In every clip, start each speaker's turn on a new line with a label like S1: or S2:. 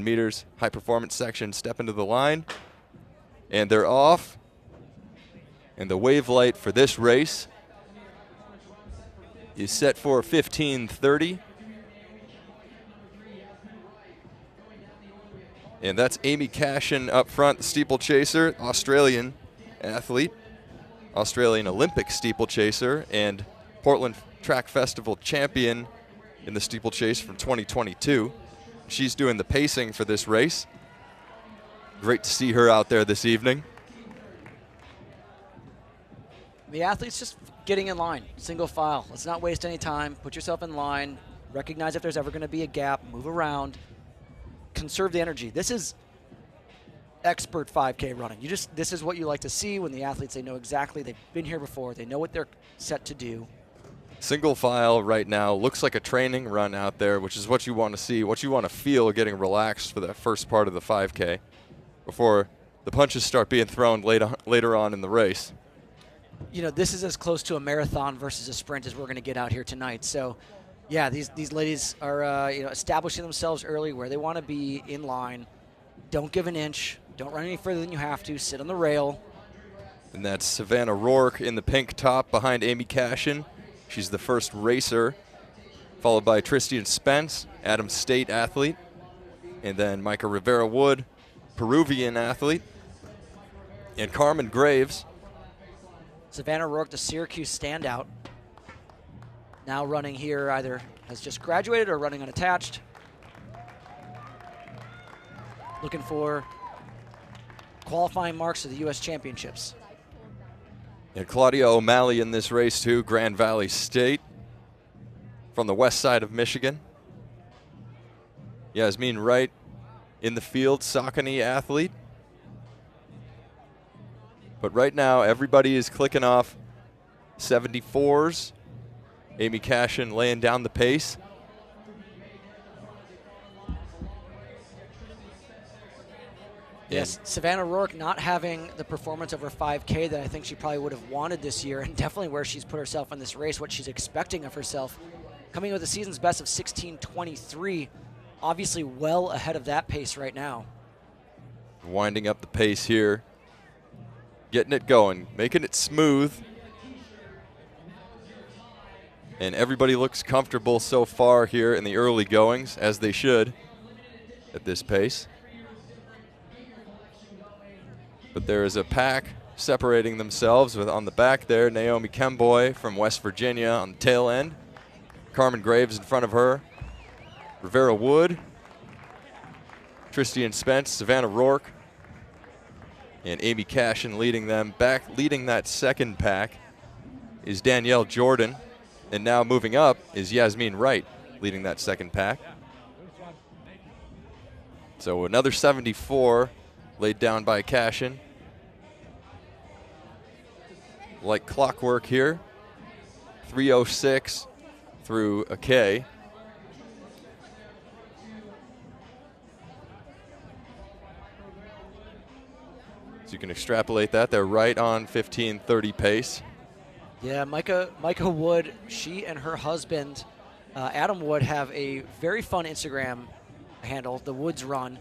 S1: meters high performance section step into the line. And they're off. And the wave light for this race is set for 15:30. And that's Amy Cashin up front, the steeplechaser, Australian athlete, Australian Olympic steeplechaser, and Portland Track Festival champion in the steeplechase from 2022. She's doing the pacing for this race. Great to see her out there this evening.
S2: The athlete's just getting in line, single file. Let's not waste any time. Put yourself in line. Recognize if there's ever going to be a gap. Move around. Conserve the energy. This is expert 5K running. This is what you like to see when the athletes, they know exactly, they've been here before, they know what they're set to do.
S1: Single file right now looks like a training run out there, which is what you want to see, what you want to feel getting relaxed for that first part of the 5K before the punches start being thrown later on in the race.
S2: You know, this is as close to a marathon versus a sprint as we're going to get out here tonight. So, yeah, these ladies are establishing themselves early where they want to be in line. Don't give an inch. Don't run any further than you have to. Sit on the rail.
S1: And that's Savannah Rourke in the pink top behind Amy Cashin. She's the first racer, followed by Tristan Spence, Adams State athlete, and then Micah Rivera-Wood, Peruvian athlete, and Carmen Graves.
S2: Savannah Rourke, the Syracuse standout, now running here, either has just graduated or running unattached. Looking for qualifying marks of the U.S. Championships.
S1: And Claudia O'Malley in this race too, Grand Valley State, from the west side of Michigan. Yasmin Wright in the field, Saucony athlete. But right now, everybody is clicking off 74s. Amy Cashin laying down the pace.
S2: Yes, Savannah Rourke not having the performance of her 5K that I think she probably would have wanted this year, and definitely where she's put herself in this race, what she's expecting of herself. Coming with a season's best of 16:23, obviously well ahead of that pace right now.
S1: Winding up the pace here. Getting it going, making it smooth. And everybody looks comfortable so far here in the early goings, as they should at this pace. But there is a pack separating themselves with on the back there, Naomi Kemboy from West Virginia on the tail end. Carmen Graves in front of her. Rivera-Wood, Tristan Spence, Savannah Rourke, and Amy Cashin leading them back. Leading that second pack is Danielle Jordan. And now moving up is Yasmin Wright leading that second pack. So another 74 laid down by Cashin. Like clockwork here. 3:06 through a K. So you can extrapolate that. They're right on 15:30 pace.
S2: Yeah, Micah Wood, she and her husband, Adam Wood, have a very fun Instagram handle, The Woods Run,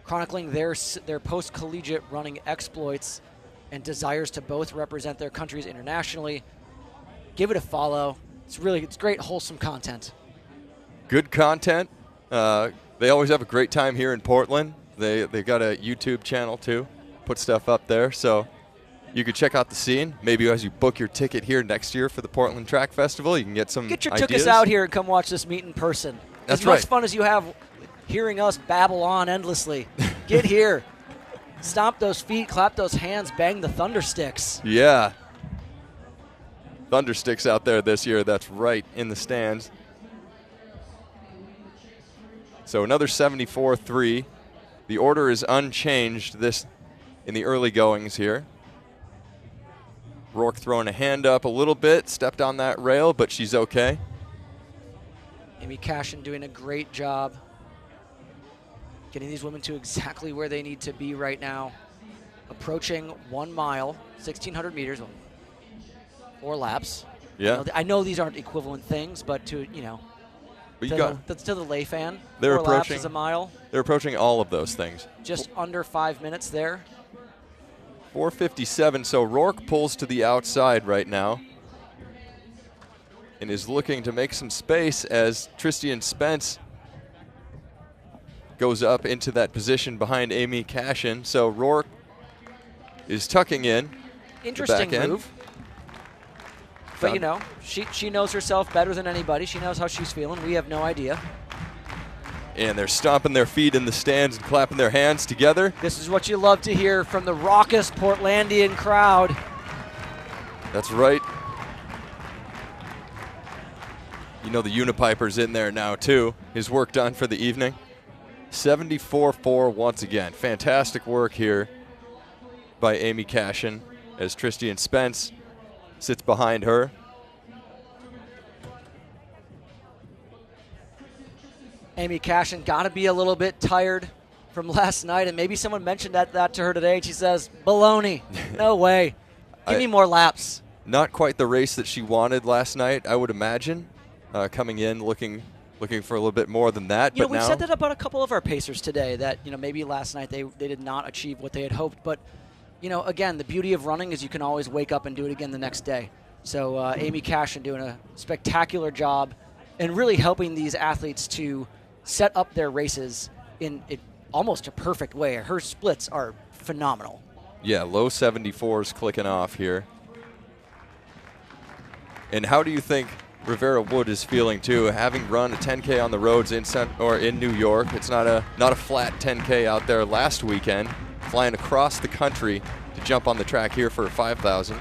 S2: chronicling their post-collegiate running exploits and desires to both represent their countries internationally. Give it a follow. It's great, wholesome content.
S1: Good content. They always have a great time here in Portland. They got a YouTube channel too. Put stuff up there, so you could check out the scene. Maybe as you book your ticket here next year for the Portland Track Festival, you can get some
S2: Get your
S1: ideas.
S2: tickets out here and come watch this meet in person.
S1: That's
S2: as much
S1: right.
S2: fun as you have hearing us babble on endlessly. Get here. Stomp those feet, clap those hands, bang the thunder sticks.
S1: Yeah. Thunder sticks out there this year. That's right in the stands. So another 74-3. The order is unchanged in the early goings here. Rourke throwing a hand up a little bit, stepped on that rail, but she's okay.
S2: Amy Cashin doing a great job getting these women to exactly where they need to be right now. Approaching 1 mile, 1,600 meters, 4 laps.
S1: Yeah.
S2: I know these aren't equivalent things, but to,
S1: But you got,
S2: That's to the lay fan.
S1: They're
S2: 4 laps
S1: approaching
S2: is a mile.
S1: They're approaching all of those things.
S2: Just under 5 minutes there.
S1: 4:57. So Rourke pulls to the outside right now and is looking to make some space as Tristan Spence goes up into that position behind Amy Cashin. So Rourke is tucking in.
S2: Interesting
S1: the back
S2: move. But, you know, she knows herself better than anybody. She knows how she's feeling. We have no idea.
S1: And they're stomping their feet in the stands and clapping their hands together.
S2: This is what you love to hear from the raucous Portlandian crowd.
S1: That's right. You know the Unipiper's in there now, too. His work done for the evening. 74-4 once again. Fantastic work here by Amy Cashin as Tristan Spence sits behind her.
S2: Amy Cashin got to be a little bit tired from last night, and maybe someone mentioned that to her today, and she says, baloney, no way. Give me more laps.
S1: Not quite the race that she wanted last night, I would imagine. Coming in looking for a little bit more than that.
S2: You
S1: but
S2: know, we
S1: now
S2: said that about a couple of our pacers today, that, you know, maybe last night they did not achieve what they had hoped. But, you know, again, the beauty of running is you can always wake up and do it again the next day. So Amy Cashin doing a spectacular job and really helping these athletes to set up their races in almost a perfect way. Her splits are phenomenal.
S1: Yeah, low 74s clicking off here. And how do you think Rivera Wood is feeling too, having run a 10K on the roads in New York? It's not a flat 10K out there last weekend. Flying across the country to jump on the track here for 5,000.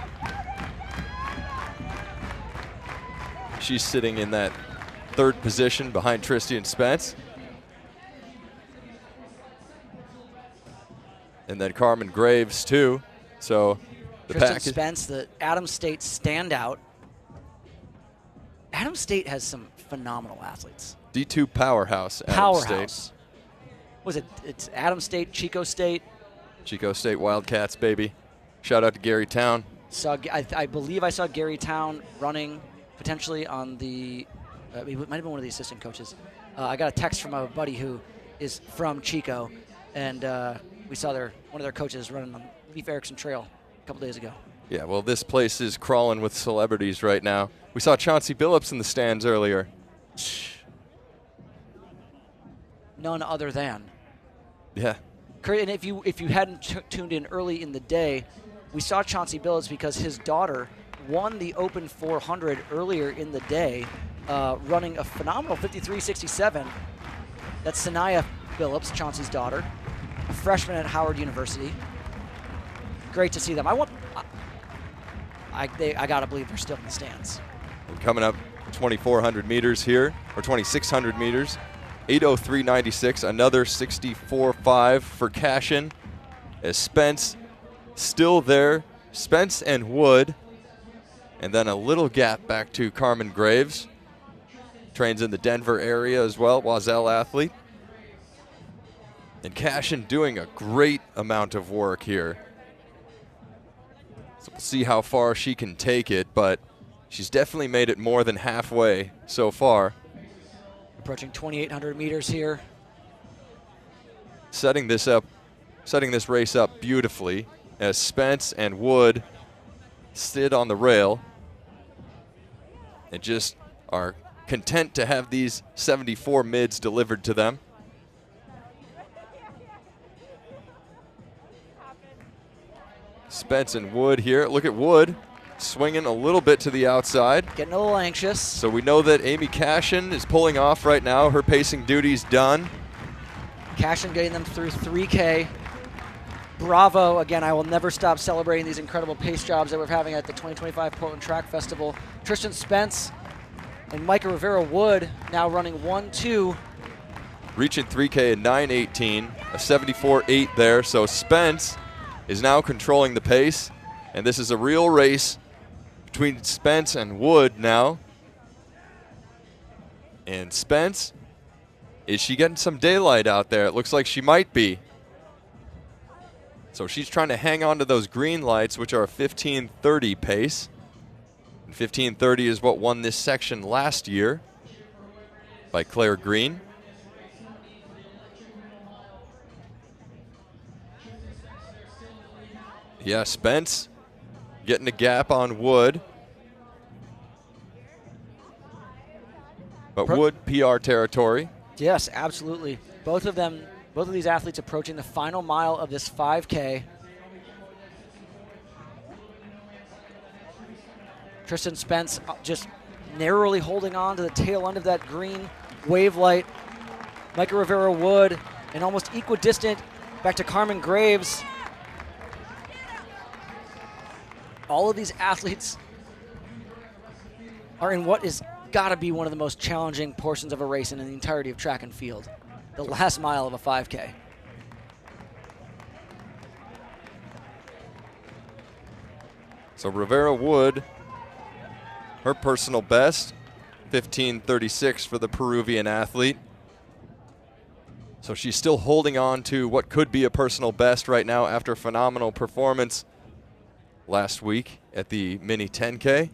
S1: She's sitting in that third position behind Tristan Spence. And then Carmen Graves too. So the
S2: Tristan
S1: pack
S2: Spence, the Adams State standout. Adams State has some phenomenal athletes.
S1: D2 powerhouse.
S2: Powerhouse.
S1: State.
S2: Was it? It's Adams State, Chico State.
S1: Chico State Wildcats, baby. Shout out to Gary Town.
S2: I believe I saw Gary Town running potentially on the. It might have been one of the assistant coaches. I got a text from a buddy who is from Chico, and we saw one of their coaches running on Leif Erikson Trail a couple days ago.
S1: Yeah, well, this place is crawling with celebrities right now. We saw Chauncey Billups in the stands earlier.
S2: None other than.
S1: Yeah.
S2: And if you hadn't tuned in early in the day, we saw Chauncey Billups because his daughter won the Open 400 earlier in the day, running a phenomenal 53.67. That's Sanaya Billups, Chauncey's daughter, a freshman at Howard University. Great to see them. I gotta believe they're still in the stands.
S1: And coming up 2,400 meters here, or 2,600 meters, 8:03.96, another 64.5 for Cashin. As Spence still there, Spence and Wood, and then a little gap back to Carmen Graves. Trains in the Denver area as well, Wazelle athlete. And Cashin doing a great amount of work here. So we'll see how far she can take it, but she's definitely made it more than halfway so far.
S2: Approaching 2,800 meters here.
S1: Setting this race up beautifully as Spence and Wood sit on the rail and just are content to have these 74 mids delivered to them. Spence and Wood here. Look at Wood swinging a little bit to the outside.
S2: Getting a little anxious.
S1: So we know that Amy Cashin is pulling off right now. Her pacing duty's done.
S2: Cashin getting them through 3K. Bravo. Again, I will never stop celebrating these incredible pace jobs that we're having at the 2025 Portland Track Festival. Tristan Spence and Micah Rivera Wood now running 1-2.
S1: Reaching 3K in 9:18, a 74.8 there. So Spence is now controlling the pace, and this is a real race between Spence and Wood now. And Spence, is she getting some daylight out there? It looks like she might be. So she's trying to hang on to those green lights, which are a 15:30 pace. And 15:30 is what won this section last year. by Claire Green. Yeah, Spence getting a gap on Wood. But Wood, PR territory.
S2: Yes, absolutely. Both of these athletes approaching the final mile of this 5K. Tristan Spence just narrowly holding on to the tail end of that green wave light. Micah Rivera Wood, and almost equidistant back to Carmen Graves. All of these athletes are in what is got to be one of the most challenging portions of a race in the entirety of track and field, the last mile of a 5K.
S1: So Rivera Wood, her personal best, 15:36 for the Peruvian athlete. So she's still holding on to what could be a personal best right now after a phenomenal performance last week at the mini 10K.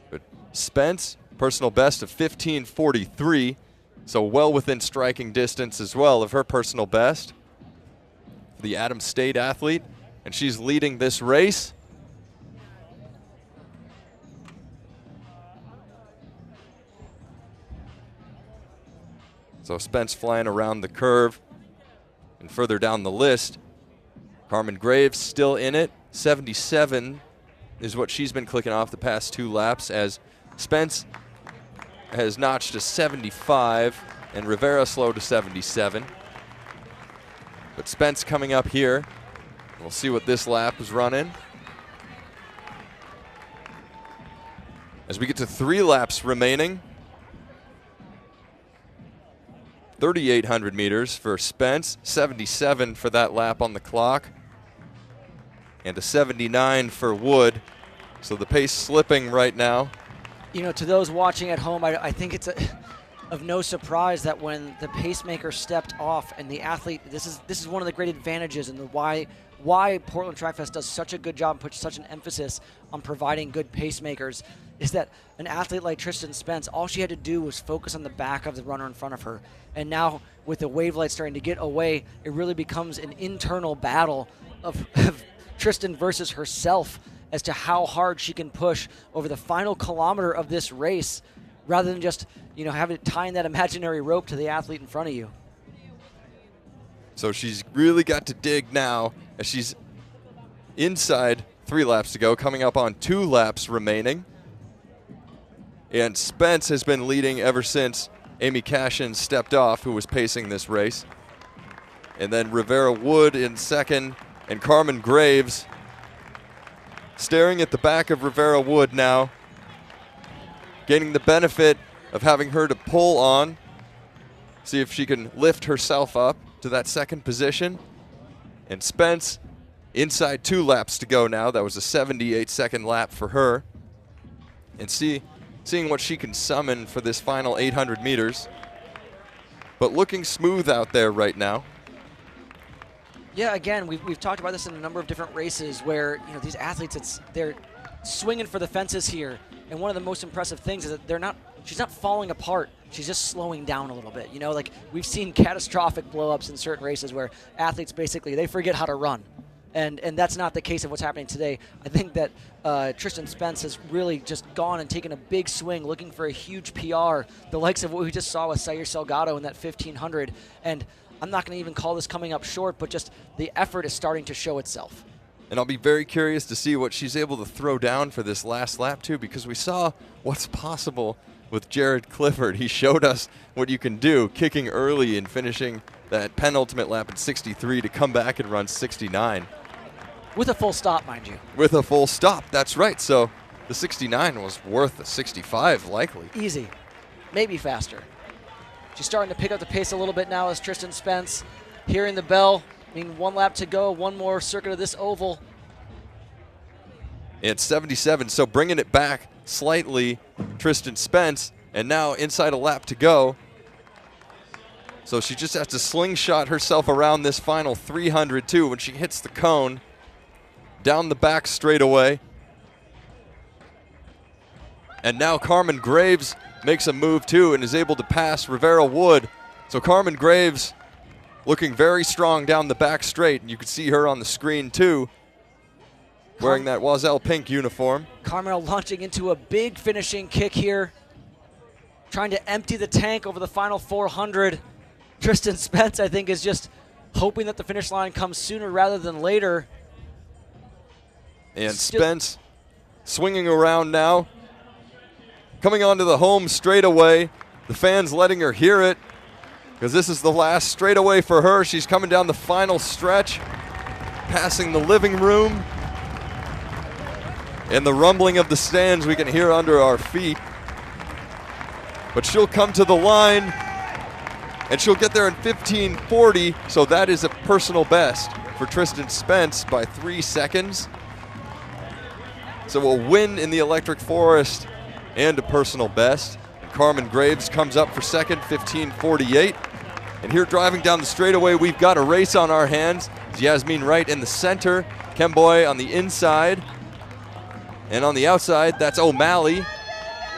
S1: But Spence, personal best of 15:43, so well within striking distance as well of her personal best. The Adams State athlete, and she's leading this race. So Spence flying around the curve. And further down the list, Carmen Graves still in it. 77 is what she's been clicking off the past 2 laps, as Spence has notched to 75 and Rivera slow to 77. But Spence coming up here. We'll see what this lap is running. As we get to 3 laps remaining. 3,800 meters for Spence, 77 for that lap on the clock, and a 79 for Wood. So the pace slipping right now.
S2: You know, to those watching at home, I think it's of no surprise that when the pacemaker stepped off and the athlete, this is one of the great advantages and why Portland Track Fest does such a good job and puts such an emphasis on providing good pacemakers, is that an athlete like Tristan Spence, all she had to do was focus on the back of the runner in front of her. And now with the wave light starting to get away, it really becomes an internal battle of Tristan versus herself as to how hard she can push over the final kilometer of this race, rather than just, you know, having tying that imaginary rope to the athlete in front of you.
S1: So she's really got to dig now as she's inside 3 laps to go, coming up on 2 laps remaining. And Spence has been leading ever since Amy Cashin stepped off, who was pacing this race. And then Rivera Wood in second, and Carmen Graves staring at the back of Rivera Wood now, gaining the benefit of having her to pull on, see if she can lift herself up to that second position. And Spence inside 2 laps to go now. That was a 78-second lap for her. And seeing what she can summon for this final 800 meters. But looking smooth out there right now.
S2: Yeah, again, we've talked about this in a number of different races where, you know, these athletes, they're swinging for the fences here. And one of the most impressive things is that she's not falling apart. She's just slowing down a little bit. You know, like we've seen catastrophic blow-ups in certain races where athletes basically, they forget how to run. And that's not the case of what's happening today. I think that Tristan Spence has really just gone and taken a big swing, looking for a huge PR, the likes of what we just saw with Sayer Salgado in that 1500. And I'm not going to even call this coming up short, but just the effort is starting to show itself.
S1: And I'll be very curious to see what she's able to throw down for this last lap, too, because we saw what's possible with Jared Clifford. He showed us what you can do, kicking early and finishing that penultimate lap at 63 to come back and run 69.
S2: With a full stop, mind you.
S1: With a full stop, that's right. So the 69 was worth a 65, likely.
S2: Easy. Maybe faster. She's starting to pick up the pace a little bit now as Tristan Spence hearing the bell. I mean, 1 lap to go, 1 more circuit of this oval.
S1: It's 77, so bringing it back slightly, Tristan Spence, and now inside a lap to go. So she just has to slingshot herself around this final 300 too when she hits the cone. Down the back straightaway. And now Carmen Graves makes a move too and is able to pass Rivera Wood. So Carmen Graves looking very strong down the back straight. And you can see her on the screen too, wearing that Oiselle pink uniform.
S2: Carmel launching into a big finishing kick here, trying to empty the tank over the final 400. Tristan Spence, I think, is just hoping that the finish line comes sooner rather than later.
S1: And Spence swinging around now, coming onto the home straightaway. The fans letting her hear it, because this is the last straightaway for her. She's coming down the final stretch, passing the living room. And the rumbling of the stands we can hear under our feet. But she'll come to the line, and she'll get there in 15:40, so that is a personal best for Tristan Spence by 3 seconds. So a win in the Electric Forest and a personal best. And Carmen Graves comes up for second, 15:48. And here driving down the straightaway, we've got a race on our hands. Yasmin Wright in the center, Kemboy on the inside. And on the outside, that's O'Malley,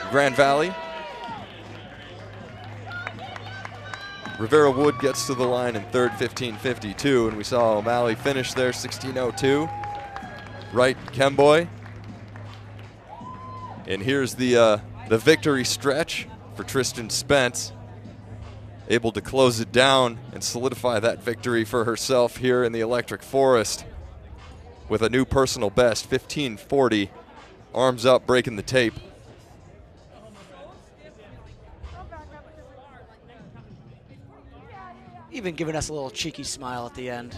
S1: Grand Valley. Rivera Wood gets to the line in third, 15:52, and we saw O'Malley finish there, 16:02. Wright, Kemboy. And here's the victory stretch for Tristan Spence, able to close it down and solidify that victory for herself here in the Electric Forest with a new personal best, 15:40. Arms up, breaking the tape.
S2: Even giving us a little cheeky smile at the end.